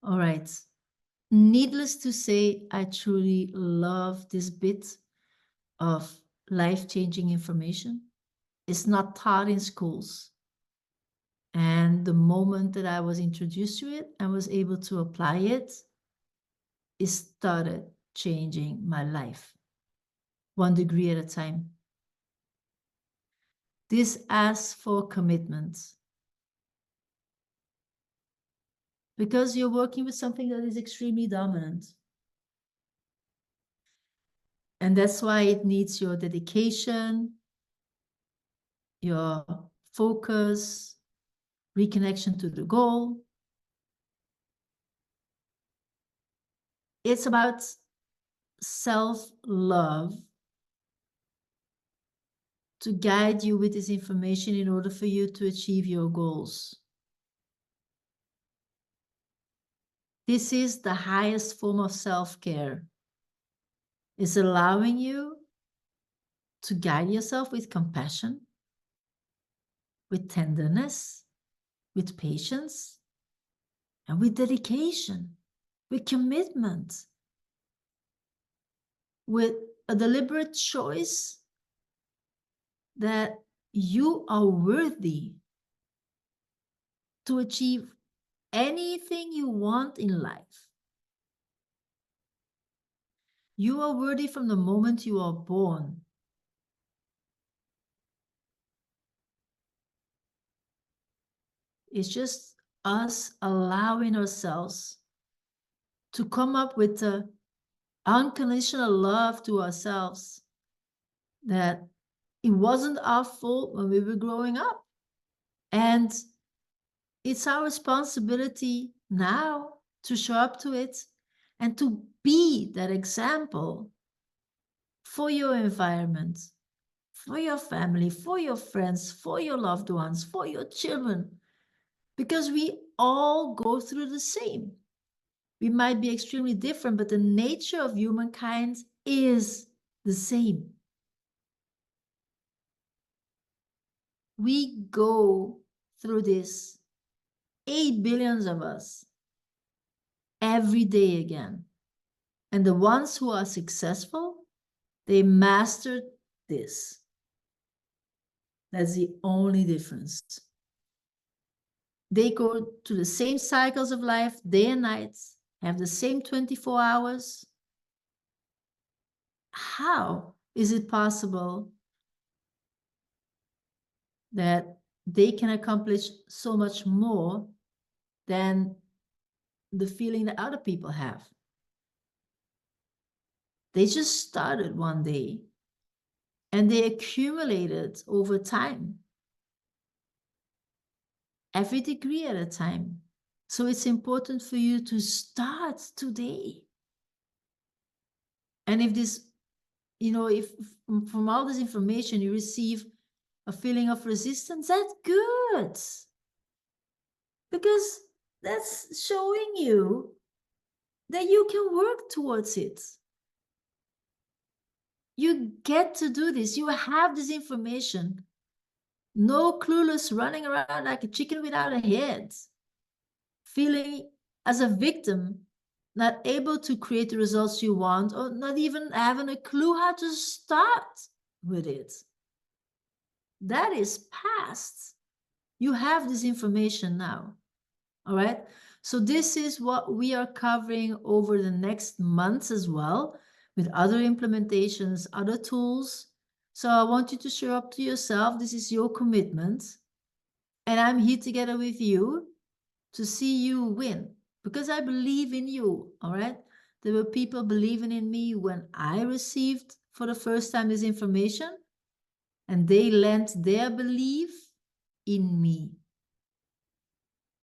All right. Needless to say, I truly love this bit of life-changing information. It's not taught in schools. And the moment that I was introduced to it and was able to apply it, it started changing my life, 1 degree at a time. This asks for commitment. Because you're working with something that is extremely dominant. And that's why it needs your dedication, your focus, reconnection to the goal. It's about self-love to guide you with this information in order for you to achieve your goals. This is the highest form of self-care. It's allowing you to guide yourself with compassion, with tenderness, with patience, and with dedication, with commitment, with a deliberate choice that you are worthy to achieve anything you want in life. You are worthy from the moment you are born. It's just us allowing ourselves to come up with the unconditional love to ourselves that it wasn't our fault when we were growing up. And it's our responsibility now to show up to it and to be that example for your environment, for your family, for your friends, for your loved ones, for your children, because we all go through the same. We might be extremely different, but the nature of humankind is the same. We go through this, 8 billion of us, every day again. And the ones who are successful, they mastered this. That's the only difference. They go to the same cycles of life, day and night, have the same 24 hours. How is it possible that they can accomplish so much more than the feeling that other people have? They just started one day and they accumulated over time, every degree at a time. So it's important for you to start today. And if this, if from all this information you receive a feeling of resistance, that's good. Because that's showing you that you can work towards it. You get to do this. You have this information. No clueless running around like a chicken without a head, feeling as a victim, not able to create the results you want, or not even having a clue how to start with it. That is past. You have this information now. All right. So this is what we are covering over the next months as well, with other implementations, other tools. So I want you to show up to yourself. This is your commitment. And I'm here together with you to see you win, because I believe in you. All right. There were people believing in me when I received for the first time this information, and they lent their belief in me.